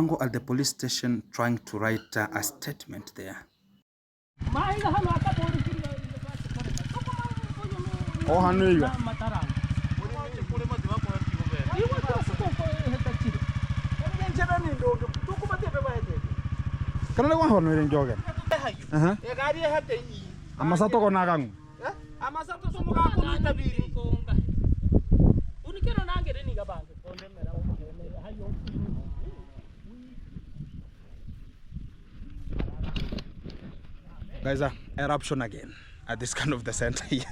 Mwango at the police station trying to write a statement there. Guys, eruption again at this kind of the center here.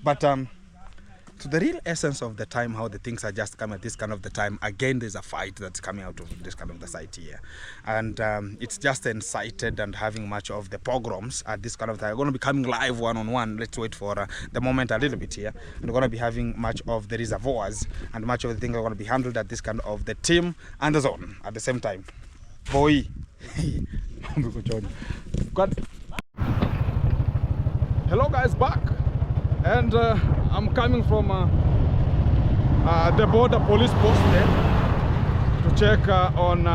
But to the real essence of the time, how the things are just coming at this kind of the time, again there's a fight that's coming out of this kind of the site here, and it's just incited and having much of the pogroms at this kind of time. We're going to be coming live one-on-one. Let's wait for the moment a little bit here, and we're going to be having much of the reservoirs and much of the things are going to be handled at this kind of the team and the zone at the same time. Boy. Hello guys, back, and I'm coming from the border police post there to check on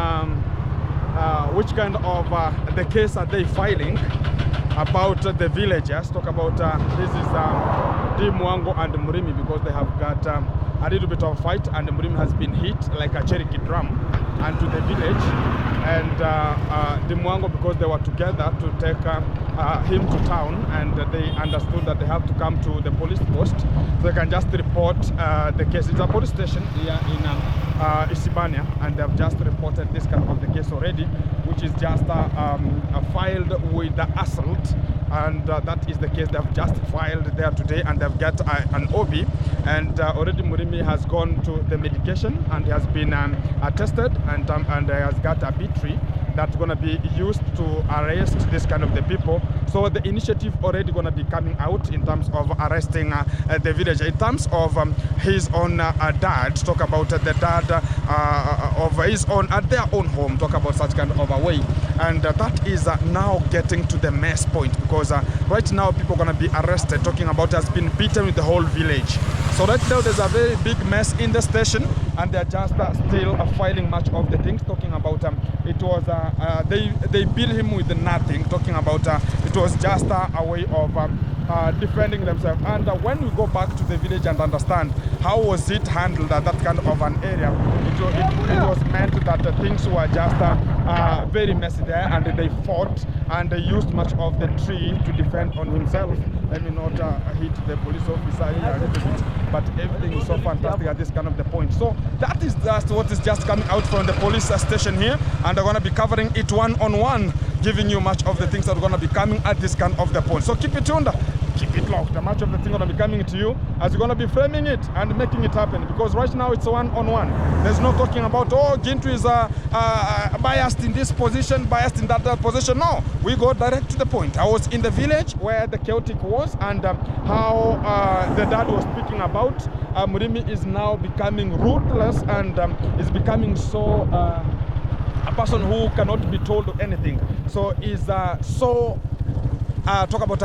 which kind of the case are they filing about the villagers. Talk about this is Dee Mwango and Murimi, because they have got a little bit of a fight, and Murimi has been hit like a Cherokee drum and to the village, and Dee Mwango, because they were together to take him to town, and they understood that they have to come to the police post so they can just report the case. It's a police station here in Isibania, and they have just reported this kind of the case already, which is just filed with the assault, and that is the case they have just filed there today, and they've got an OB, and already Murimi has gone to the medication and he has been tested, and has got a battery that's going to be used to arrest this kind of the people. So the initiative already going to be coming out in terms of arresting the villager. In terms of his own dad, talk about the dad of his own at their own home, talk about such kind of a way, and that is now getting to the mess point, because right now people are going to be arrested, talking about has been beaten with the whole village. So right now there's a very big mess in the station, and they're just still filing much of the things, talking about it was they beat him with nothing, talking about it was just a way of defending themselves. And when we go back to the village and understand how was it handled at that kind of an area, it was meant that things were just very messy there, and they fought and they used much of the tree to defend on himself. Let me not hit the police officer here a little bit, but everything is so fantastic at this kind of the point. So that is just what is just coming out from the police station here, and they're going to be covering it one-on-one, giving you much of the things that are going to be coming at this kind of the point. So keep it tuned, keep it locked. Much of the things are going to be coming to you as you're going to be framing it and making it happen, because right now it's one-on-one. There's no talking about, oh, Gintu is biased in this position, biased in that position. No, we go direct to the point. I was in the village where the chaotic was, and how the dad was speaking about Murimi is now becoming ruthless, and is becoming so a person who cannot be told anything. So is so talk about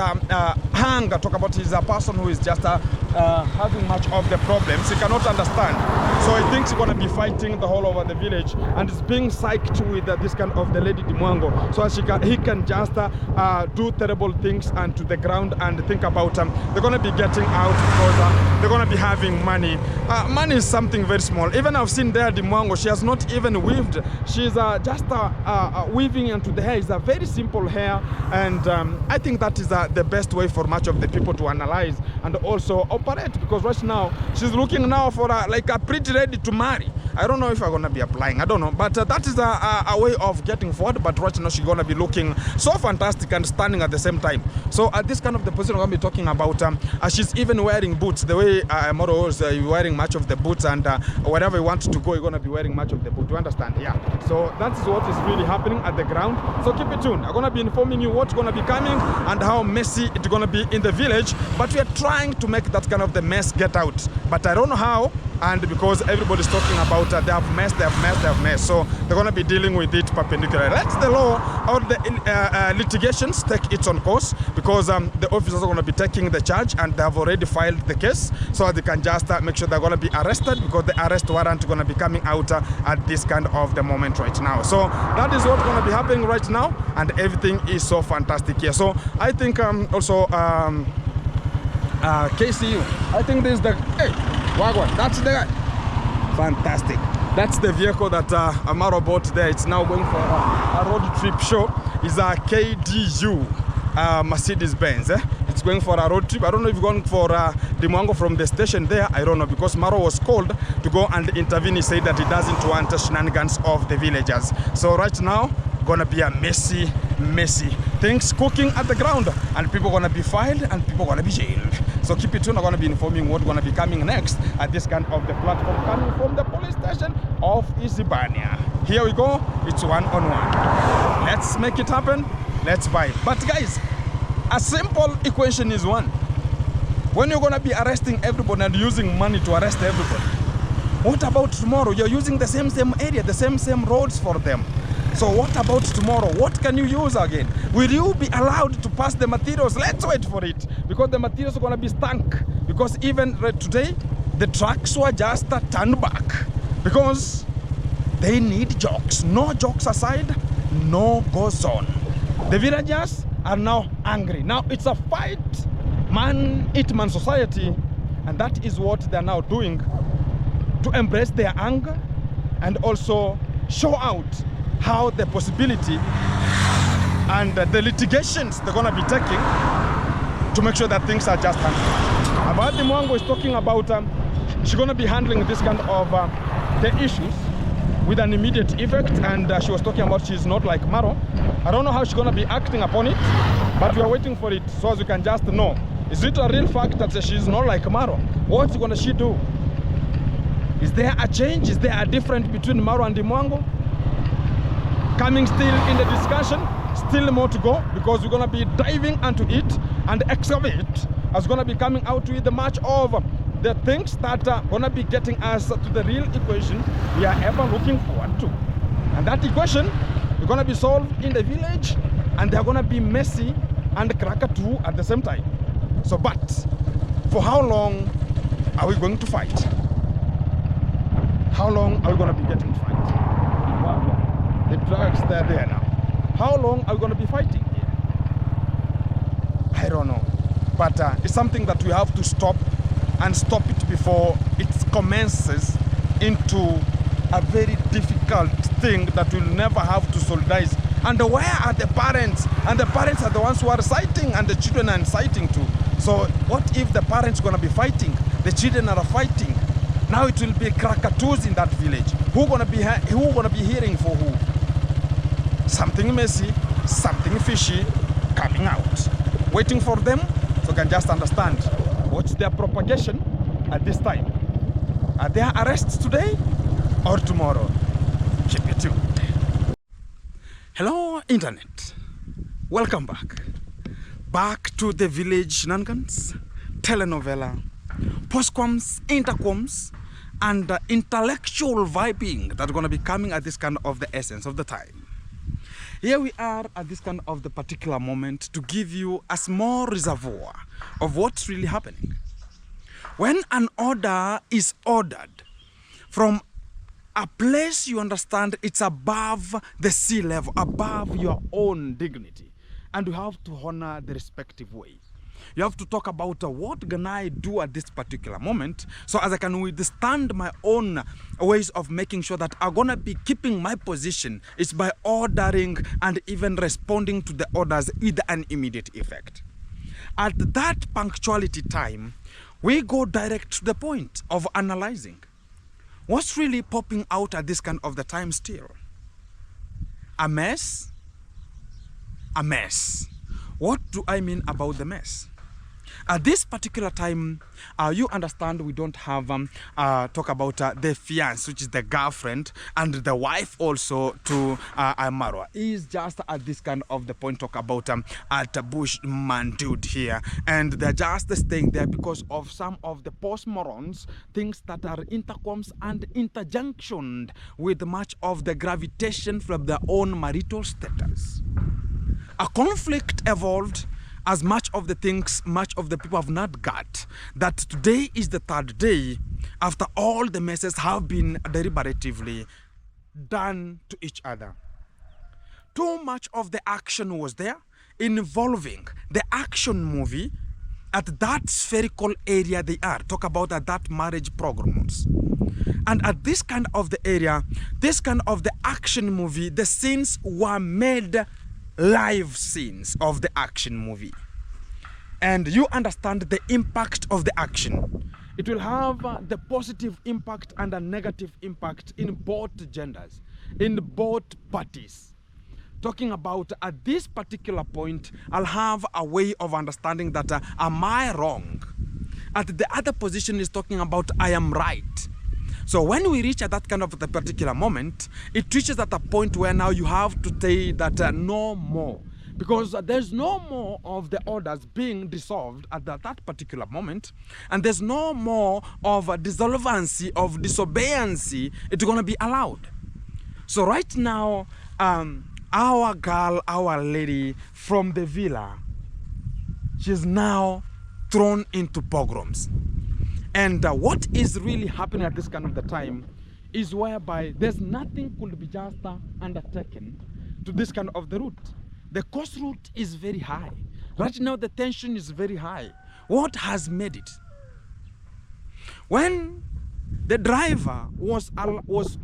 hunger, talk about he's a person who is just having much of the problems he cannot understand. So he thinks he's going to be fighting the whole over the village, and is being psyched with this kind of the lady Dee Mwango, so as he can just do terrible things and to the ground, and think about they're going to be getting out, because they're going to be having money. Money is something very small. Even I've seen there Dee Mwango, she has not even weaved. She's just weaving into the hair. It's a very simple hair, and I think that is the best way for much of the people to analyze and also operate, because right now she's looking now for like a pretty ready to marry. I don't know if I'm gonna be applying, I don't know, but that is a way of getting forward. But right now she's gonna be looking so fantastic and stunning at the same time. So at this kind of the position we're gonna be talking about, she's even wearing boots. The way Moro is wearing much of the boots, and wherever you want to go, you're gonna be wearing much of the boot. You understand? Yeah. So that is what is really happening at the ground. So keep it tuned. I'm gonna be informing you what's gonna be coming and how messy it's gonna be in the village. But we are trying to make that kind of the mess get out. But I don't know how, and because everybody's talking about they have mess. So they're going to be dealing with it perpendicularly. Let the law or the litigations take its own course, because the officers are going to be taking the charge, and they have already filed the case, so they can just make sure they're going to be arrested, because the arrest warrant is going to be coming out at this kind of the moment right now. So that is what's going to be happening right now, and everything is so fantastic here. So I think also KCU, I think this is the, hey, Wagwan, that's the guy. Fantastic. That's the vehicle that Amaro bought there. It's now going for a road trip show. It's a KDU Mercedes Benz. It's going for a road trip. I don't know if you're going for Dee Mwango from the station there. I don't know, because Maro was called to go and intervene. He said that he doesn't want shenanigans of the villagers. So right now, gonna be a messy things cooking at the ground, and people gonna be filed and people gonna be jailed. So keep it tuned. I'm gonna be informing what's gonna be coming next at this kind of the platform coming from the police station of Isibania. Here we go. It's one-on-one. Let's make it happen. Let's buy. But guys, a simple equation is one. When you're gonna be arresting everybody and using money to arrest everybody, what about tomorrow? You're using the same area, the same roads for them. So what about tomorrow? What can you use again? Will you be allowed to pass the materials? Let's wait for it, because the materials are going to be stunk. Because even today, the trucks were just turned back, because they need jokes. No jokes aside, no go zone. The villagers are now angry. Now it's a fight, man-eat-man society, and that is what they're now doing to embrace their anger and also show out how the possibility and the litigations they're going to be taking to make sure that things are just handled. About Dee Mwango is talking about she's going to be handling this kind of the issues with an immediate effect, and she was talking about she's not like Maro. I don't know how she's going to be acting upon it, but we are waiting for it, so as you can just know. Is it a real fact that she's not like Maro? What's going to she do? Is there a change? Is there a difference between Maro and Dee Mwango? Coming still in the discussion, still more to go, because we're going to be diving into it, and excavate is going to be coming out with the much of the things that are going to be getting us to the real equation we are ever looking forward to. And that equation is going to be solved in the village, and they're going to be messy and crackatoo at the same time. So, but for how long are we going to fight? How long are we going to be getting to fight? Wow. The drugs, they're there now. How long are we going to be fighting here? I don't know. But it's something that we have to stop, and stop it before it commences into a very difficult thing that we'll never have to solidarize. And where are the parents? And the parents are the ones who are citing, and the children are citing too. So what if the parents are going to be fighting? The children are fighting. Now it will be crackatoos in that village. Who gonna be hearing for who? Something messy, something fishy coming out. Waiting for them, so you can just understand what's their propagation at this time. Are there arrests today or tomorrow? Keep it tuned. Hello, Internet. Welcome back. Back to the village shenanigans, telenovela, postquams, interquams, and intellectual vibing that are going to be coming at this kind of the essence of the time. Here we are at this kind of the particular moment to give you a small reservoir of what's really happening. When an order is ordered from a place you understand it's above the sea level, above your own dignity, and you have to honor the respective way. You have to talk about what can I do at this particular moment, so as I can withstand my own ways of making sure that I'm gonna be keeping my position is by ordering and even responding to the orders with an immediate effect. At that punctuality time, we go direct to the point of analyzing what's really popping out at this kind of the time still. A mess? A mess. What do I mean about the mess? At this particular time, you understand we don't have talk about the fiancé, which is the girlfriend, and the wife also to Marwa. Is just at this kind of the point talk about at Bushman dude here, and they're just staying there because of some of the postmorons, things that are intercoms and interjunctioned with much of the gravitation from their own marital status. A conflict evolved as much of the things, much of the people have not got, that today is the third day after all the messes have been deliberatively done to each other. Too much of the action was there involving the action movie at that spherical area they are. Talk about that marriage programs. And at this kind of the area, this kind of the action movie, the scenes were made live scenes of the action movie, and you understand the impact of the action. It will have the positive impact and a negative impact in both genders, in both parties. Talking about at this particular point, I'll have a way of understanding that am I wrong? At the other position is talking about I am right. So when we reach at that kind of the particular moment, it reaches at a point where now you have to say that no more. Because there's no more of the orders being dissolved at that particular moment. And there's no more of a dissolvency, of disobedience. It's going to be allowed. So right now, our girl, our lady from the villa, she's now thrown into pogroms. And what is really happening at this kind of the time is whereby there's nothing could be just undertaken to this kind of the route. The cost route is very high. Right now the tension is very high. What has made it? When the driver was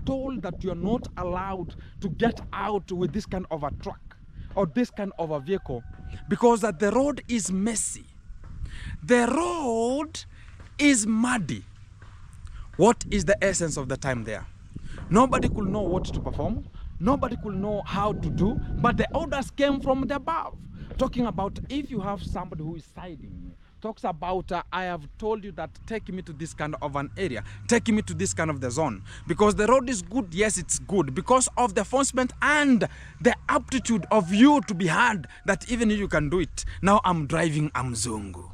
told that you're not allowed to get out with this kind of a truck or this kind of a vehicle because the road is messy. The road is muddy. What is the essence of the time there? Nobody could know what to perform. Nobody could know how to do, but the orders came from the above. Talking about if you have somebody who is siding, talks about I have told you that take me to this kind of an area, take me to this kind of the zone, because the road is good. Yes, it's good because of the enforcement and the aptitude of you to be heard that even you can do it. Now I'm driving, I'm Zungu.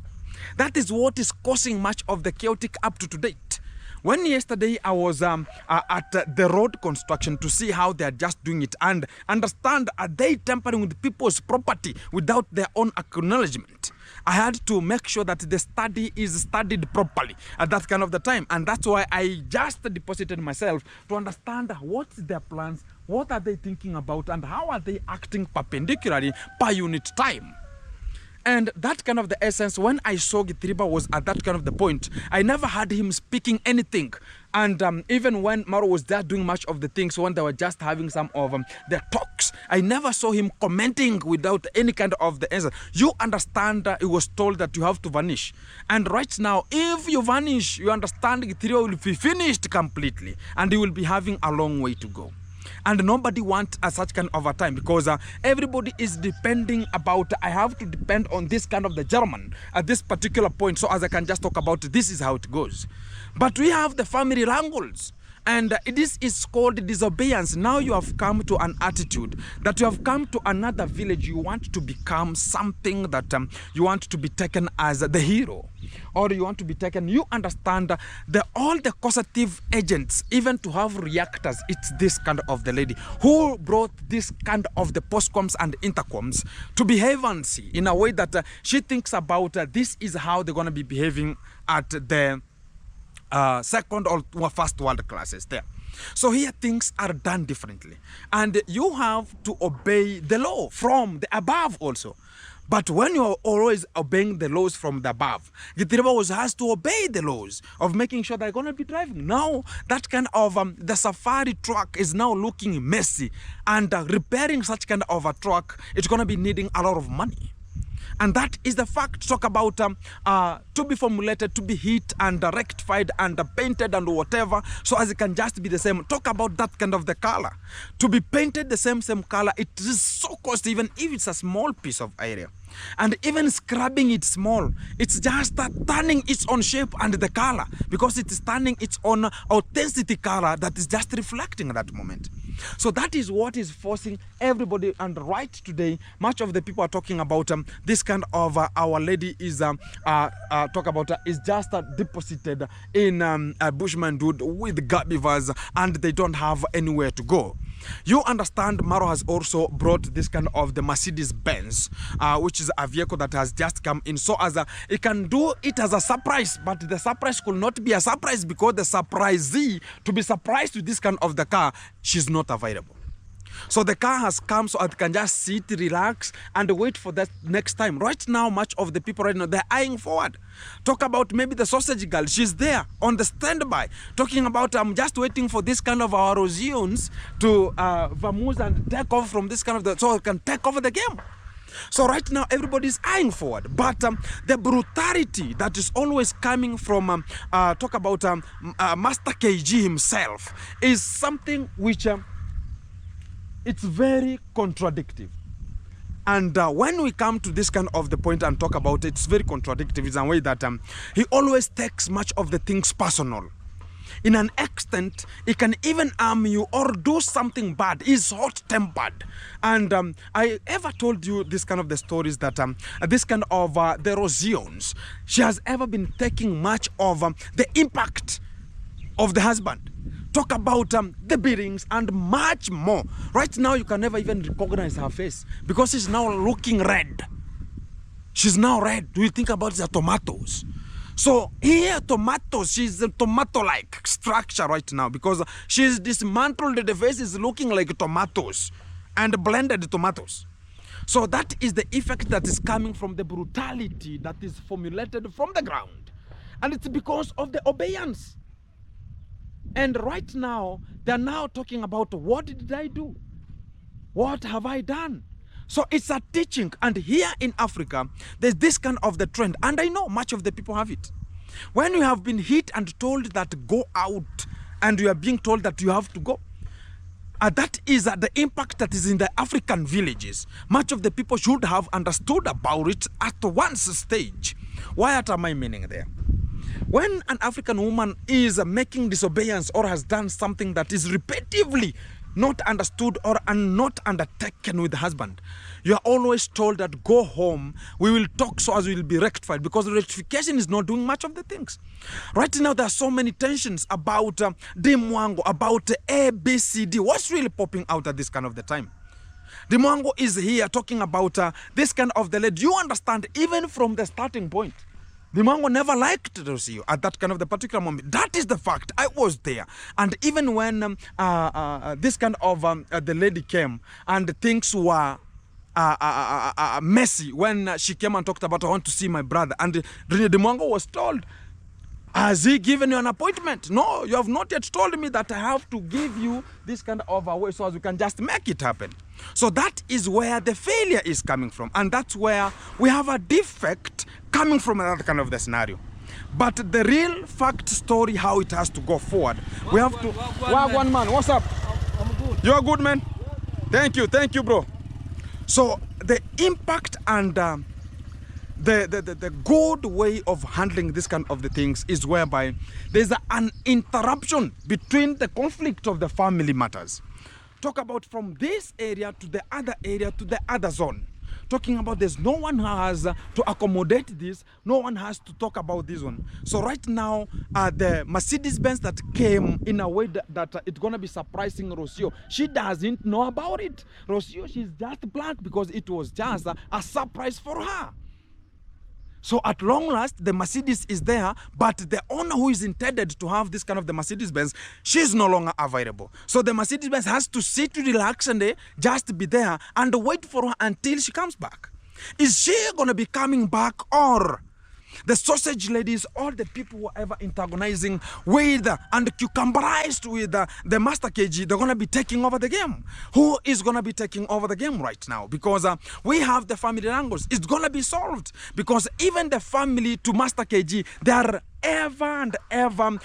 That is what is causing much of the chaotic up to date. When yesterday I was at the road construction to see how they are just doing it and understand are they tampering with people's property without their own acknowledgement. I had to make sure that the study is studied properly at that kind of the time, and that's why I just deposited myself to understand what's their plans, what are they thinking about, and how are they acting perpendicularly per unit time. And that kind of the essence, when I saw Githiriba was at that kind of the point, I never had him speaking anything. And even when Maro was there doing much of the things, when they were just having some of their talks, I never saw him commenting without any kind of the answer. You understand it was told that you have to vanish. And right now, if you vanish, you understand Githiriba will be finished completely. And he will be having a long way to go. And nobody wants such kind of a time because everybody is depending about, I have to depend on this kind of the German at this particular point. So as I can just talk about, this is how it goes. But we have the family wrangles. And this is called disobedience. Now you have come to an attitude that you have come to another village. You want to become something that you want to be taken as the hero. Or you want to be taken, you understand all the causative agents, even to have reactors, it's this kind of the lady who brought this kind of the postcoms and intercoms to behavior in a way that she thinks about this is how they're going to be behaving at the second or first world classes there. So here things are done differently. And you have to obey the law from the above also. But when you're always obeying the laws from the above, Githiriba has to obey the laws of making sure they're going to be driving. Now, that kind of the safari truck is now looking messy. And repairing such kind of a truck, it's going to be needing a lot of money. And that is the fact. Talk about to be formulated, to be hit and rectified and painted and whatever, so as it can just be the same. Talk about that kind of the color. To be painted the same color, it is so costly, even if it's a small piece of area. And even scrubbing it small, it's just turning its own shape and the color, because it is turning its own authenticity color that is just reflecting at that moment. So that is what is forcing everybody. And right today, much of the people are talking about this kind of Our Lady is talk about is just deposited in a Bushman dude with garbivores, and they don't have anywhere to go. You understand, Maro has also brought this kind of the Mercedes Benz, which is a vehicle that has just come in. So as it can do it as a surprise, but the surprise could not be a surprise because the surprisee to be surprised with this kind of the car, she's not available. So the car has come so it can just sit, relax, and wait for that next time. Right now, much of the people right now, they're eyeing forward. Talk about maybe the sausage girl. She's there on the standby. Talking about, I'm just waiting for this kind of our Rosians to vamoose and take off from this kind of, so it can take over the game. So right now, everybody's eyeing forward. But the brutality that is always coming from, talk about Master KG himself, is something which... it's very contradictory. And when we come to this kind of the point and talk about it, it's very contradictory in a way that he always takes much of the things personal. In an extent, he can even harm you or do something bad. He's hot-tempered. And I ever told you this kind of the stories that this kind of the Rosians, she has ever been taking much of the impact of the husband. Talk about the beatings and much more. Right now, you can never even recognize her face because she's now looking red. She's now red. Do you think about the tomatoes? So here, tomatoes, she's a tomato-like structure right now because she's dismantled. The face is looking like tomatoes and blended tomatoes. So that is the effect that is coming from the brutality that is formulated from the ground. And it's because of the obedience. And right now, they're now talking about, what did I do? What have I done? So it's a teaching. And here in Africa, there's this kind of the trend. And I know much of the people have it. When you have been hit and told that go out, and you are being told that you have to go, that is the impact that is in the African villages. Much of the people should have understood about it at one stage. What am I meaning there? When an African woman is making disobedience or has done something that is repetitively not understood or not undertaken with the husband, you are always told that go home, we will talk so as we will be rectified, because rectification is not doing much of the things. Right now, there are so many tensions about Dee Mwango, about ABCD. What's really popping out at this kind of the time? Dee Mwango is here talking about this kind of the lady. You understand, even from the starting point, Dee Mwango never liked Rosio at that kind of the particular moment. That is the fact. I was there. And even when this kind of the lady came and things were messy, when she came and talked about, I want to see my brother, and Dee Mwango was told, has he given you an appointment? No, you have not yet told me that I have to give you this kind of a way so as we can just make it happen. So that is where the failure is coming from. And that's where we have a defect coming from another kind of the scenario. But the real fact story, how it has to go forward, we have to... One man, what's up? I'm good. You're good, man? Thank you, bro. So the impact and... The good way of handling this kind of the things is whereby there's an interruption between the conflict of the family matters. Talk about from this area to the other zone. Talking about there's no one who has to accommodate this, no one has to talk about this one. So right now, the Mercedes-Benz that came in a way that it's going to be surprising Rosio. She doesn't know about it. Rosio, she's just blank because it was just a surprise for her. So at long last, the Mercedes is there, but the owner who is intended to have this kind of the Mercedes-Benz, she's no longer available. So the Mercedes-Benz has to sit, relax, and just be there and wait for her until she comes back. Is she going to be coming back, or the sausage ladies, all the people who are ever antagonizing with and cucumberized with the Master KG, they're going to be taking over the game. Who is going to be taking over the game right now? Because we have the family angles. It's going to be solved. Because even the family to Master KG, they are ever and ever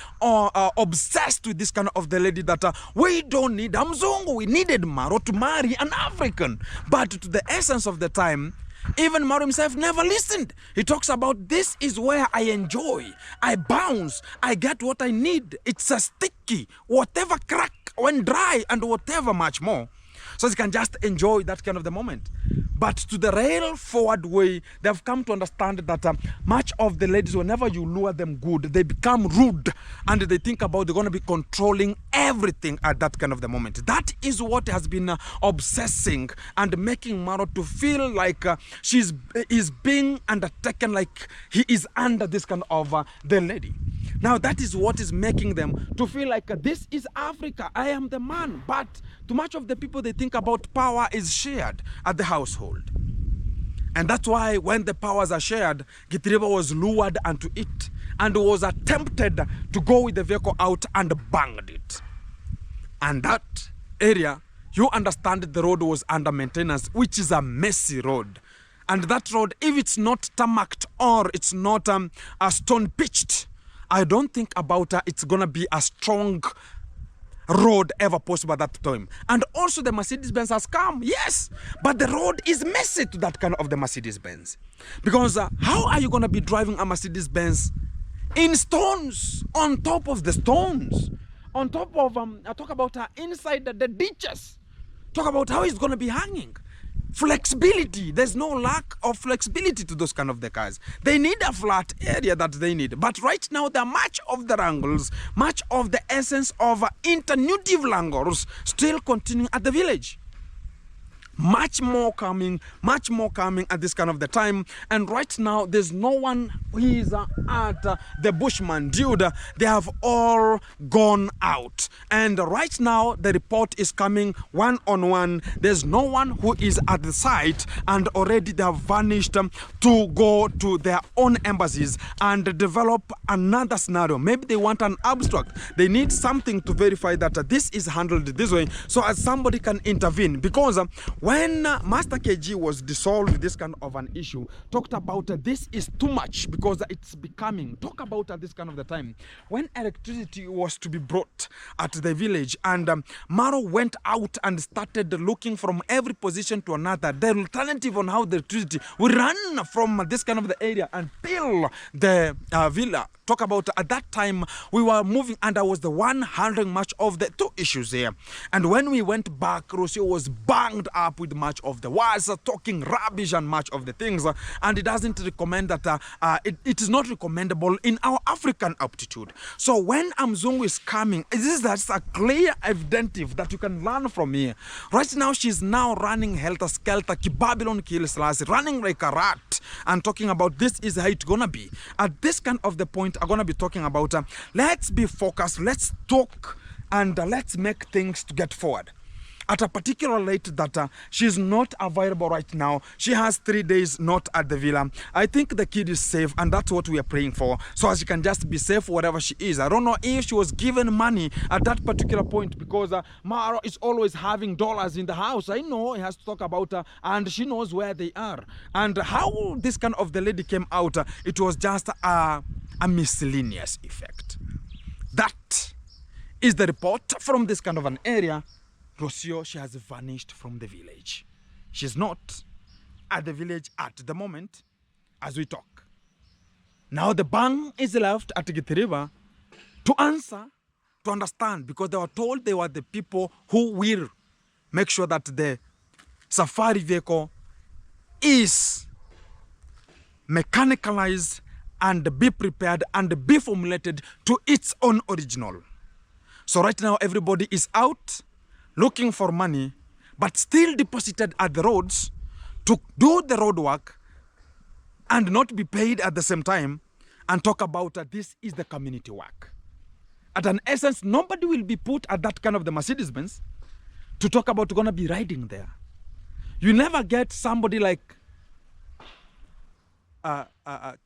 obsessed with this kind of the lady that we don't need a Mzungu. We needed Maro to marry an African. But to the essence of the time, Even Maro himself never listened. He talks about, this is where I enjoy, I bounce, I get what I need. It's a sticky, whatever crack when dry and whatever much more. So you can just enjoy that kind of the moment. But to the rail forward way, they've come to understand that much of the ladies, whenever you lure them good, they become rude and they think about they're going to be controlling everything at that kind of the moment. That is what has been obsessing and making Maro to feel like is being undertaken, like he is under this kind of the lady. Now that is what is making them to feel like this is Africa, I am the man. But too much of the people, they think about power is shared at the household. And that's why when the powers are shared, Githiriba was lured onto it and was attempted to go with the vehicle out and banged it. And that area, you understand, the road was under maintenance, which is a messy road. And that road, if it's not tarmacked or it's not a stone pitched, I don't think about it's gonna be a strong road ever possible at that time. And also the Mercedes-Benz has come, yes, but the road is messy to that kind of the Mercedes-Benz. Because how are you gonna be driving a Mercedes-Benz in stones, on top of the stones, on top of, I talk about inside the ditches, talk about how it's gonna be hanging. Flexibility, there's no lack of flexibility to those kind of the cars. They need a flat area that they need. But right now, there are much of the wrangles, much of the essence of internutive languors still continuing at the village. Much more coming at this kind of the time. And right now, there's no one who is at the Bushman dude. They have all gone out. And right now, the report is coming one-on-one. There's no one who is at the site, and already they have vanished to go to their own embassies and develop another scenario. Maybe they want an abstract. They need something to verify that this is handled this way, so as somebody can intervene. Because when Master KG was dissolved, this kind of an issue, talked about this is too much because it's becoming, talk about this kind of the time when electricity was to be brought at the village, and Maro went out and started looking from every position to another, the alternative on how the electricity will run from this kind of the area until the villa. Talk about at that time we were moving, and I was the one handling much of the two issues here. And when we went back, Rocio was banged up with much of the words, talking rubbish and much of the things, and it doesn't recommend that it is not recommendable in our African aptitude. So when Mzungu is coming, that's a clear evidentive that you can learn from here. Right now she's now running helter skelter, Babylon kill Selassie, running like a rat, and talking about this is how it's gonna be. At this kind of the point, I'm gonna be talking about let's be focused, let's talk, and let's make things to get forward. At a particular date that she's not available right now, she has 3 days not at the villa. I think the kid is safe, and that's what we are praying for, so as she can just be safe wherever she is. I don't know if she was given money at that particular point, because Maro is always having dollars in the house. I know he has to talk about and she knows where they are. And how this kind of the lady came out, it was just a miscellaneous effect. That is the report from this kind of an area. Rocio, she has vanished from the village. She's not at the village at the moment as we talk. Now the bang is left at Githiriba to answer, to understand, because they were told they were the people who will make sure that the safari vehicle is mechanicalized and be prepared and be formulated to its own original. So right now everybody is out looking for money, but still deposited at the roads to do the road work and not be paid at the same time, and talk about this is the community work. At an essence, nobody will be put at that kind of the Mercedes-Benz to talk about gonna be riding there. You never get somebody like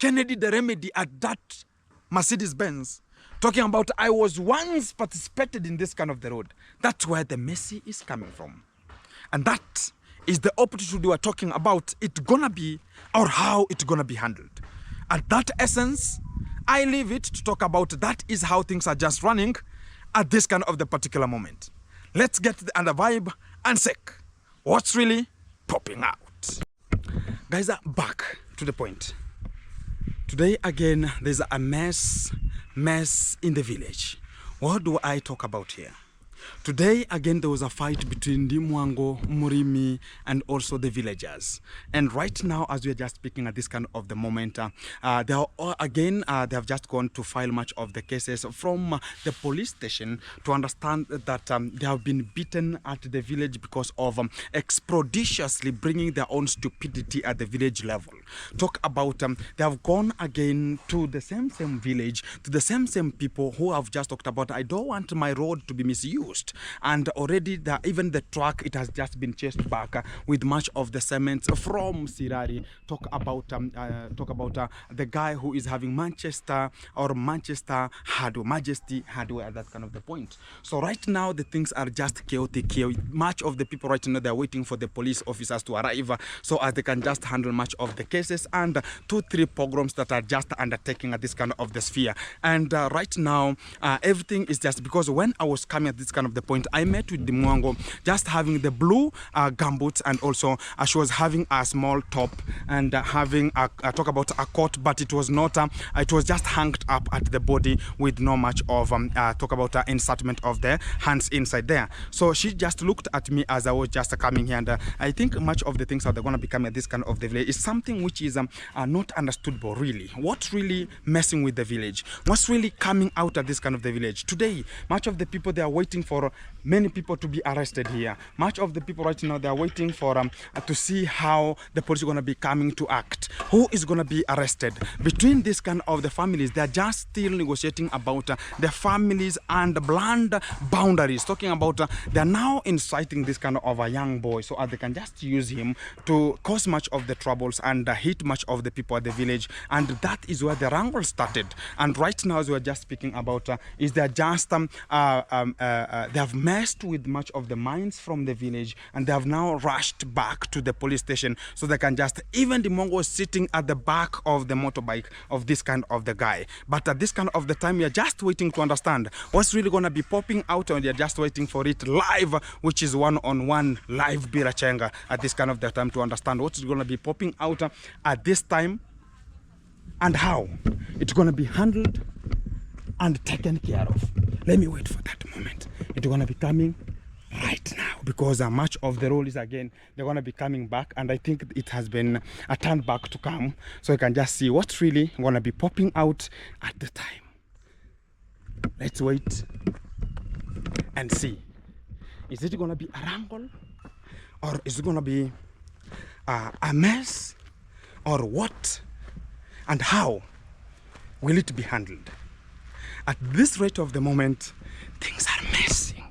Kennedy the Remedy at that Mercedes-Benz talking about I was once participated in this kind of the road. That's where the messy is coming from. And that is the opportunity we are talking about. It's gonna be, or how it's gonna be handled. At that essence, I leave it to talk about that is how things are just running at this kind of the particular moment. Let's get the under vibe and sec. What's really popping out? Guys, back to the point. Today again, there's a mess in the village. What do I talk about here? Today again, there was a fight between Dee Mwango, Murimi, and also the villagers. And right now, as we are just speaking at this kind of the moment, they are again they have just gone to file much of the cases from the police station to understand that they have been beaten at the village because of expeditiously bringing their own stupidity at the village level. Talk about they have gone again to the same village, to the same people who have just talked about, I don't want my road to be misused. And already even the truck, it has just been chased back with much of the cement from Sirari. Talk about the guy who is having Manchester hardware, Majesty hardware, that kind of the point. So right now the things are just chaotic here. Much of the people right now, they're waiting for the police officers to arrive so as they can just handle much of the cases and 2-3 pogroms that are just undertaking at this kind of the sphere. And right now everything is just because when I was coming at this kind of the point, I met with Dee Mwango just having the blue gumboots, and also she was having a small top and having a talk about a coat, but it was not it was just hung up at the body with no much of talk about insertment of the hands inside there. So she just looked at me as I was just coming here, and I think much of the things that they're going to become at this kind of the village is something which is not understood, but really what's really messing with the village, what's really coming out at this kind of the village today. Much of the people, they are waiting for many people to be arrested here. Much of the people right now, they are waiting for to see how the police are going to be coming to act, who is going to be arrested. Between this kind of the families, they are just still negotiating about the families and bland boundaries, talking about they are now inciting this kind of a young boy so they can just use him to cause much of the troubles and hit much of the people at the village. And that is where the wrangle started. And right now, as we are just speaking about, is they just they have messed with much of the minds from the village, and they have now rushed back to the police station so they can just, even Dee Mwango was sitting at the back of the motorbike of this kind of the guy. But at this kind of the time, we are just waiting to understand what's really going to be popping out, and you're just waiting for it live, which is one-on-one live Birachenga at this kind of the time, to understand what's going to be popping out at this time and how it's going to be handled and taken care of. Let me wait for that moment. It's going to be coming right now, because much of the role is again, they're going to be coming back, and I think it has been turned back to come, so you can just see what's really going to be popping out at the time. Let's wait and see. Is it going to be a wrangle, or is it going to be a mess, or what, and how will it be handled? At this rate of the moment, things are messing.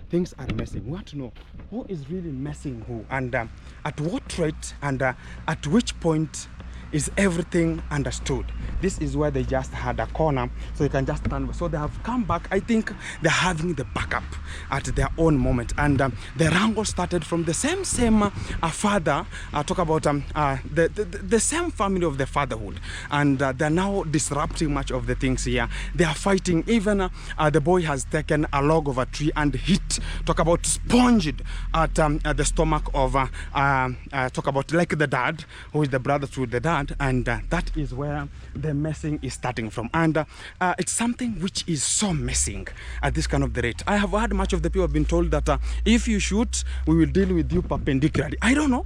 Things are messing. We want to know who is really messing who, and at what rate, and at which point is everything understood. This is where they just had a corner, so you can just stand. So they have come back. I think they're having the backup at their own moment, and the wrangle started from the same father. Talk about the same family of the fatherhood, and they're now disrupting much of the things here. They are fighting. Even the boy has taken a log of a tree and hit. Talk about sponged at the stomach of talk about like the dad, who is the brother to the dad. And that is where the messing is starting from, and it's something which is so messing at this kind of the rate. I have heard much of the people have been told that if you shoot, we will deal with you perpendicularly. I don't know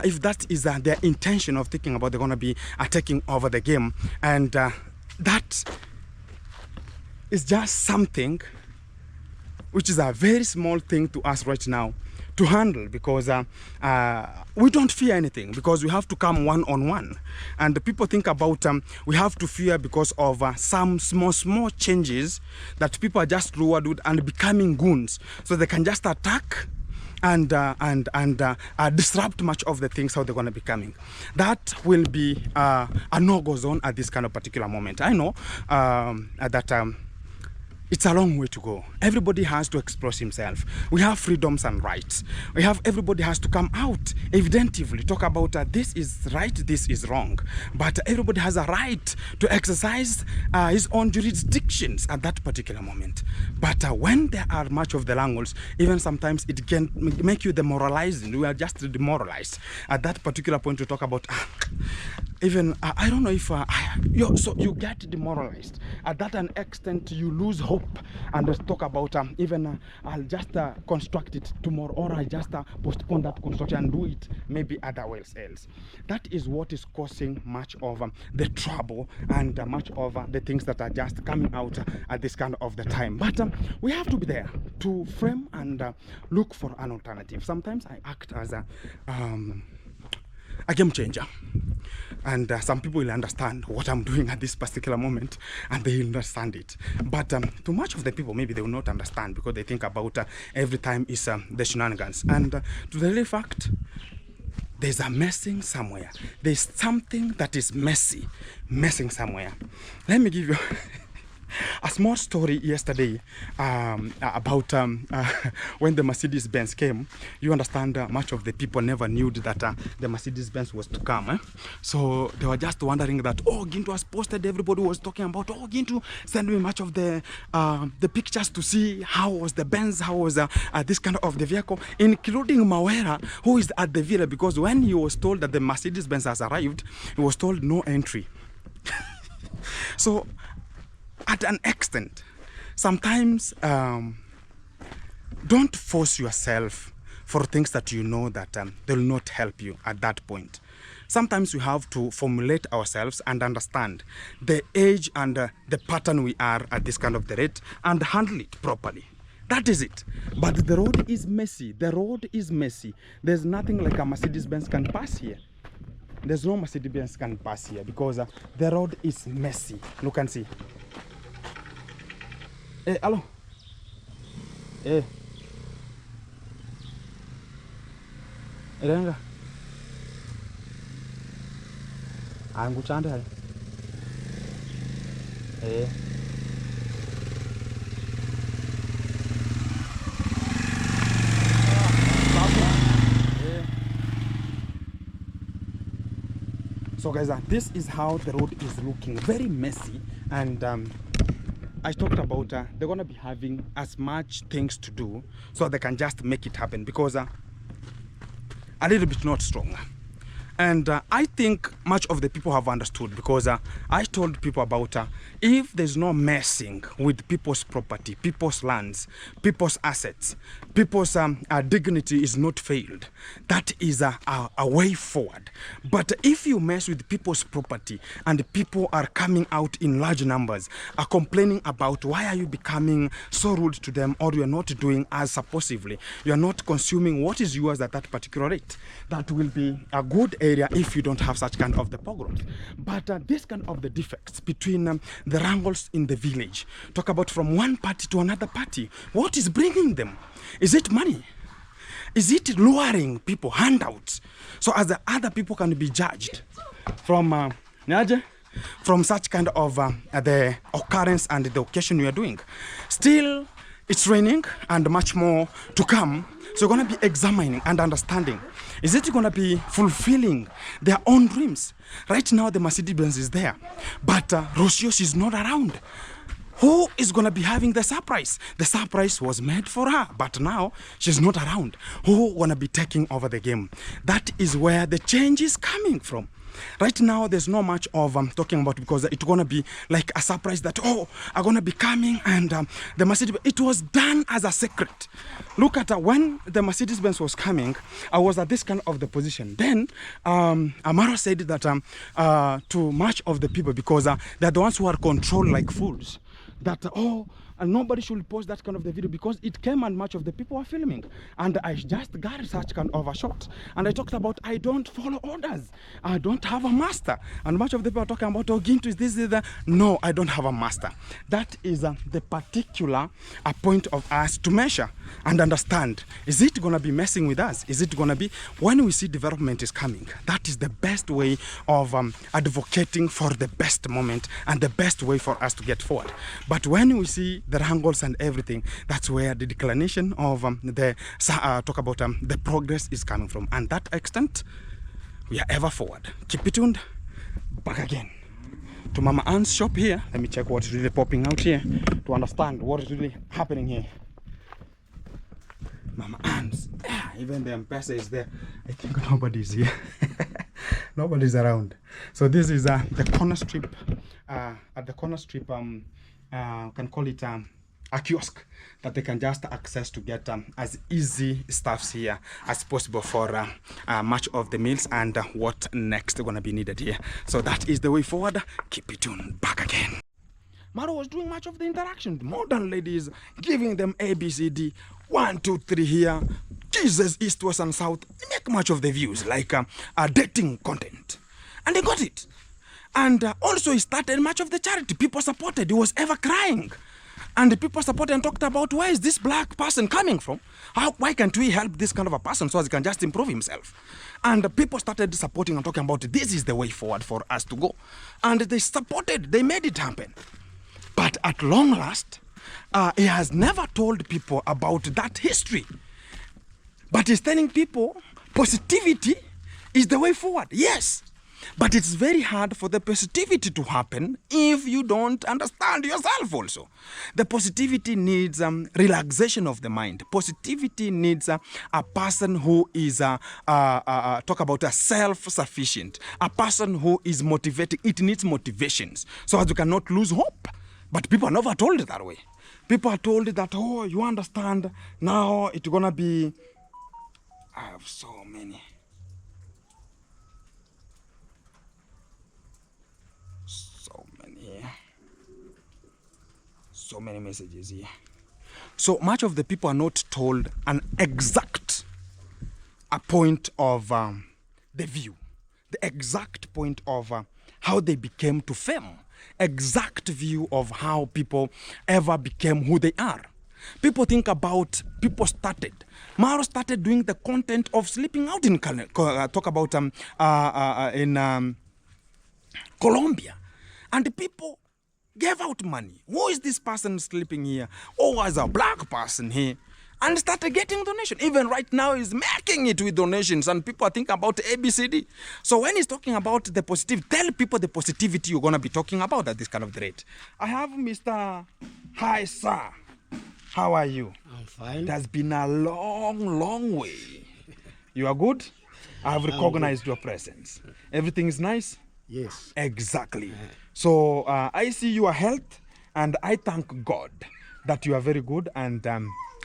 if that is their intention of thinking about they're going to be taking over the game, and that is just something which is a very small thing to us right now to handle, because we don't fear anything, because we have to come one-on-one. And the people think about we have to fear because of some small changes that people are just lured with and becoming goons, so they can just attack and disrupt much of the things how they're going to be coming. That will be a no-go zone at this kind of particular moment. I know that it's a long way to go. Everybody has to express himself. We have freedoms and rights. Everybody has to come out evidently talk about this is right, this is wrong. But everybody has a right to exercise his own jurisdictions at that particular moment. But when there are much of the language, even sometimes it can make you demoralized. We are just demoralized at that particular point to talk about even I don't know if so you get demoralized at that an extent you lose hope and just talk about even I'll just construct it tomorrow, or I just postpone that construction and do it maybe otherwise else. That is what is causing much of the trouble and much of the things that are just coming out at this kind of the time. But we have to be there to frame and look for an alternative. Sometimes I act as a game changer, and some people will understand what I'm doing at this particular moment and they will understand it. But to much of the people, maybe they will not understand because they think about every time is the shenanigans. And to the real fact, there's a messing somewhere. There's something that is messing somewhere. Let me give you a small story yesterday about when the Mercedes-Benz came. You understand, much of the people never knew that the Mercedes-Benz was to come. So they were just wondering that, oh, Gintu was posted, everybody was talking about, oh, Gintu, send me much of the pictures to see how was the Benz, how was this kind of the vehicle, including Mawera, who is at the villa, because when he was told that the Mercedes-Benz has arrived, he was told no entry. So at an extent, sometimes don't force yourself for things that you know that they will not help you at that point. Sometimes we have to formulate ourselves and understand the age and the pattern we are at this kind of the rate and handle it properly. That is it. But the road is messy. The road is messy. There's nothing like a Mercedes-Benz can pass here. There's no Mercedes-Benz can pass here because the road is messy. Look and see. Eh, hello. Eh. Erenga. Angu chande hai. Eh. So guys, this is how the road is looking, very messy, and I talked about they're gonna be having as much things to do so they can just make it happen, because a little bit not strong. And I think much of the people have understood, because I told people about if there's no messing with people's property, people's lands, people's assets, people's dignity is not failed. That is a way forward. But if you mess with people's property and people are coming out in large numbers, are complaining about why are you becoming so rude to them, or you're not doing as supposedly, you're not consuming what is yours at that particular rate, that will be a good area if you don't have such kind of the pogroms. But this kind of the defects between the wrangles in the village, talk about from one party to another party, what is bringing them? Is it money? Is it luring people, handouts, so as the other people can be judged from such kind of the occurrence and the occasion we are doing? Still, it's raining and much more to come. So we're going to be examining and understanding. Is it going to be fulfilling their own dreams? Right now, the Mercedes-Benz is there, but Rosios is not around. Who is going to be having the surprise? The surprise was made for her, but now she's not around. Who going to be taking over the game? That is where the change is coming from. Right now, there's not much of talking about, because it's going to be like a surprise that, oh, are going to be coming, and the Mercedes, it was done as a secret. Look at when the Mercedes-Benz was coming, I was at this kind of the position. Then Amaro said that to much of the people, because they're the ones who are controlled like fools, that, oh, and nobody should post that kind of the video, because it came and much of the people were filming, and I just got such kind of a shot, and I talked about I don't follow orders, I don't have a master, and much of the people are talking about, oh, Gintu, is this, is that? No, I don't have a master. That is the particular point of us to measure and understand. Is it going to be messing with us? Is it going to be, when we see development is coming, that is the best way of advocating for the best moment and the best way for us to get forward. But when we see the wrangles and everything. That's where the declination of talk about the progress is coming from. And that extent, we are ever forward. Keep it tuned. Back again to Mama Ann's shop here. Let me check what's really popping out here to understand what is really happening here. Mama Ann's. Even the M-Pesa is there. I think nobody's here. Nobody's around. So this is the corner strip. At the corner strip, can call it a kiosk that they can just access to get as easy stuffs here as possible for much of the meals and what next going to be needed here. So that is the way forward. Keep it tuned. Back again. Maro was doing much of the interaction. Modern ladies giving them A, B, C, D. 1, 2, 3 here. Jesus, East, West, and South. They make much of the views, like dating content. And they got it. And also he started much of the charity. People supported. He was ever crying. And the people supported and talked about, where is this black person coming from? Why can't we help this kind of a person so as he can just improve himself? And the people started supporting and talking about, this is the way forward for us to go. And they supported. They made it happen. But at long last, he has never told people about that history. But he's telling people positivity is the way forward. Yes. But it's very hard for the positivity to happen if you don't understand yourself also. The positivity needs relaxation of the mind. Positivity needs a person who is, talk about a self-sufficient. A person who is motivating. It needs motivations so as you cannot lose hope. But people are never told it that way. People are told that, oh, you understand, now it's gonna be... I have so many. So many messages here. So much of the people are not told an exact point of the view. The exact point of how they became to fame. Exact view of how people ever became who they are. People think about, Maro started doing the content of sleeping out in, talk about in Colombia. And the people gave out money. Who is this person sleeping here? Oh, as a black person here. And started getting donation. Even right now he's making it with donations and people are thinking about ABCD. So when he's talking about the positive, tell people the positivity you're going to be talking about at this kind of rate. I have Mr. Hi, sir. How are you? I'm fine. It has been a long, long way. You are good? I have recognized your presence. Everything is nice? Yes. Exactly. So I see your health and I thank God that you are very good and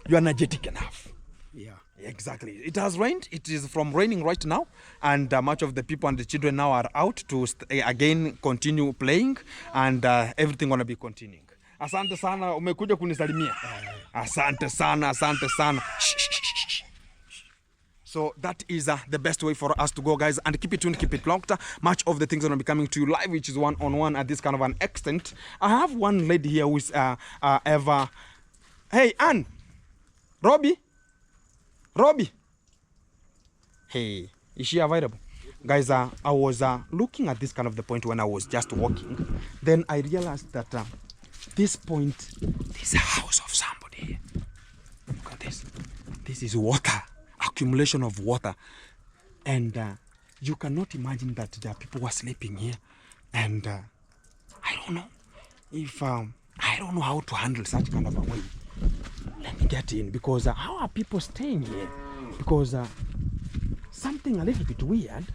you're energetic enough. Yeah. Exactly. It has rained. It is from raining right now. And much of the people and the children now are out to again continue playing. And everything gonna be continuing. Asante sana. Umekuja kunisalimia. Asante sana. Asante sana. So that is the best way for us to go, guys. And keep it tuned, keep it locked. Much of the things are going to be coming to you live, which is one-on-one at this kind of an extent. I have one lady here who is ever... Hey, Anne. Robbie. Hey, is she available? Guys, I was looking at this kind of the point when I was just walking. Then I realized that this point, this is a house of somebody. Look at this. This is water. Accumulation of water. And you cannot imagine that there are people who are sleeping here. And I don't know if... I don't know how to handle such kind of a way. Let me get in, because how are people staying here? Because something a little bit weird,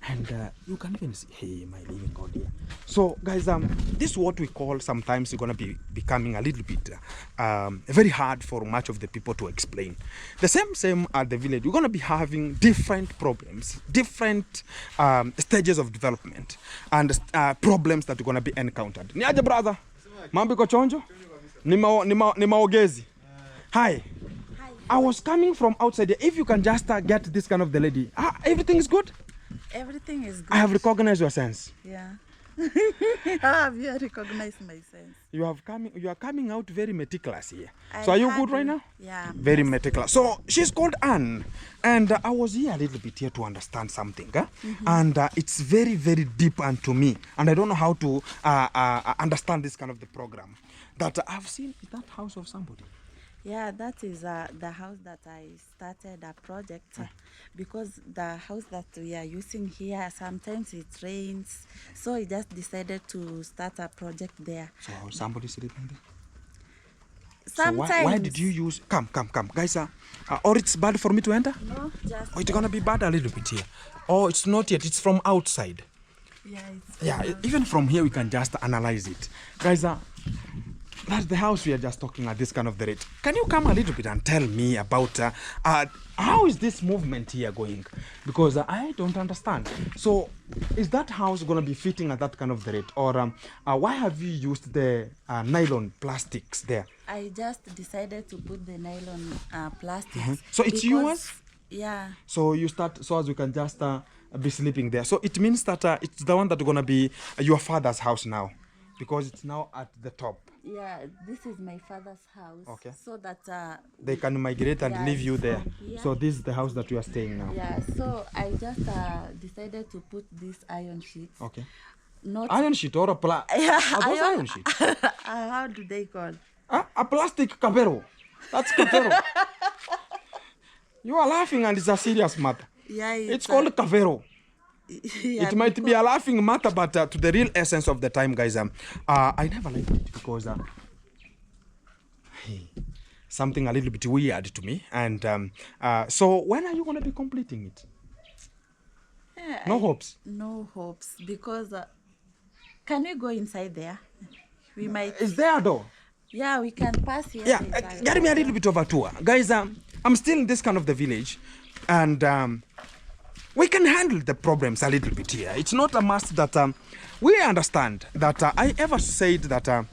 and you can even see, hey, my living God here. So guys, this is what we call sometimes you're gonna be becoming a little bit very hard for much of the people to explain. The same at the village, you're gonna be having different problems, different stages of development, and problems that you're gonna be encountered. Niaje brother? Mambo iko chonjo? Ni maogezi. Hi. I was coming from outside here. If you can just get this kind of the lady. Everything is good? Everything is good. I have recognized your sense. Yeah. How have you recognized my sense? You are coming out very meticulous here. I So are you had good right to- now? Yeah. I'm Very just meticulous. So she's called Anne, and I was here a little bit here to understand something, and it's very, very deep unto me, and I don't know how to understand this kind of the program. That I've seen that house of somebody. Yeah, that is the house that I started a project because the house that we are using here, sometimes it rains. So I just decided to start a project there. So somebody's sleeping there. Sometimes. So why did you use? Come, guys. Or it's bad for me to enter. No, just. Or it's gonna be bad a little bit here. Oh, it's not yet. It's from outside. Yeah, it's. Yeah, even from here we can just analyze it, guys. That's the house we are just talking at this kind of the rate. Can you come a little bit and tell me about how is this movement here going? Because I don't understand. So is that house going to be fitting at that kind of the rate? Or why have you used the nylon plastics there? I just decided to put the nylon plastics. So it's yours? Yeah. So you start, so as you can just be sleeping there. So it means that it's the one that's going to be your father's house now. Because it's now at the top. Yeah, this is my father's house. Okay. So that They can migrate and yeah, leave you there. here. So this is the house that you are staying now. yeah, so I just decided to put this iron sheets. Okay. Not Iron sheet or a Yeah, those iron sheet? how do they call? A plastic capero. That's capero. You are laughing and it's a serious matter. Yeah, It's called capero. yeah, It might be a laughing matter, but to the real essence of the time, guys, I never liked it because something a little bit weird to me. And so when are you going to be completing it? Yeah, No hopes. No hopes because can we go inside there? We might. Is there a door? Yeah, we can pass here. Yeah, inside. get me a little bit of a tour. Guys, I'm still in this kind of the village, and we can handle the problems a little bit here. It's not a must that we understand that I ever said that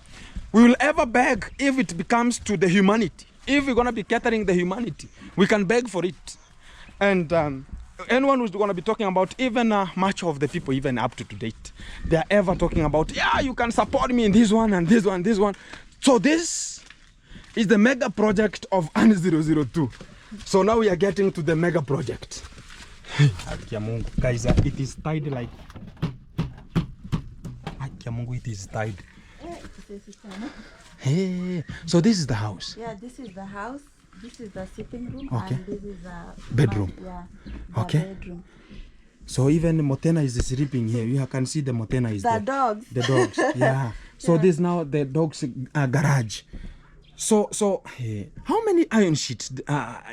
we will ever beg if it becomes to the humanity. If we're going to be catering the humanity, we can beg for it. And anyone who's going to be talking about even much of the people, even up to date, they are ever talking about, yeah, you can support me in this one and this one, this one. So this is the mega project of AN 002. So now we are getting to the mega project. Guys, it is tied like. It is tied. Hey, so this is the house. Yeah, this is the house. This is the sitting room. Okay. And this is the Bedroom. Yeah. The Okay. bedroom. So even Motena is sleeping here. You can see the Motena is The there. dogs. The dogs. Yeah. So this is now the dogs' garage. So hey, how many iron sheets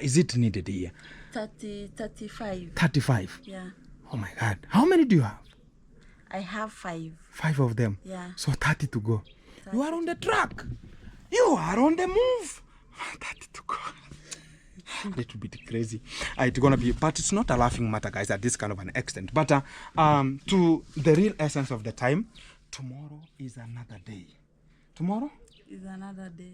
is it needed here? 35. 35. Yeah. Oh my God. How many do you have? I have 5. 5 of them. Yeah. So 30 to go. You are on the track. You are on the move. 30 to go. A little bit crazy. It's gonna be, but it's not a laughing matter, guys, at this kind of an extent. But to the real essence of the time, tomorrow is another day. Tomorrow, Is another day.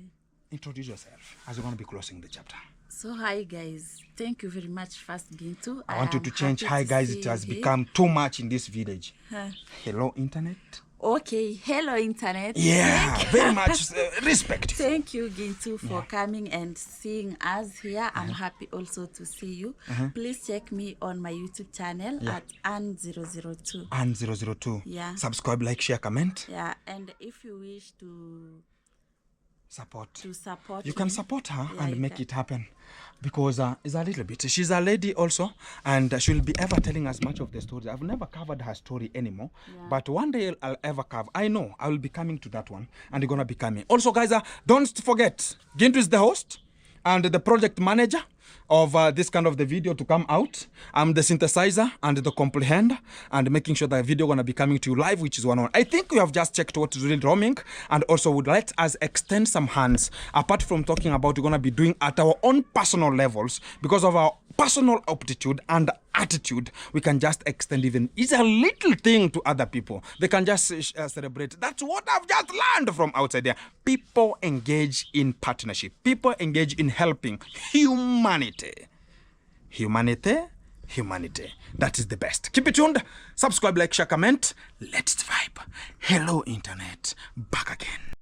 introduce yourself as you're gonna be closing the chapter. So hi guys, thank you very much first Gintu. I want you am to change. happy Hi to guys, see it has you here. become too much in this village. Huh. Hello, internet. Okay, hello internet. Yeah, very much respect. Thank you Gintu for coming and seeing us here. I'm happy also to see you. Please check me on my YouTube channel at AN002. AN 002. Yeah. Subscribe, like, share, comment. Yeah, and if you wish to Support. support You can me, support her yeah, and you make can. it happen, because it's a little bit. She's a lady also, and she'll be ever telling us much of the stories. I've never covered her story anymore, but one day I'll ever cover. I know I will be coming to that one, and you're gonna be coming. Also, guys, don't forget, Gintu is the host and the project manager of this kind of the video to come out. I'm the synthesizer and the comprehender, and making sure that the video gonna be coming to you live, which is 1 on. I think we have just checked what is really roaming, and also would let us extend some hands. Apart from talking about, we're gonna be doing at our own personal levels, because of our personal aptitude and attitude, we can just extend even. It's a little thing to other people. They can just celebrate. That's what I've just learned from outside there. People engage in partnership. People engage in helping humanity. Humanity humanity. That is the best. Keep it tuned. Subscribe, like, share, comment. Let's vibe. Hello, internet. Back again.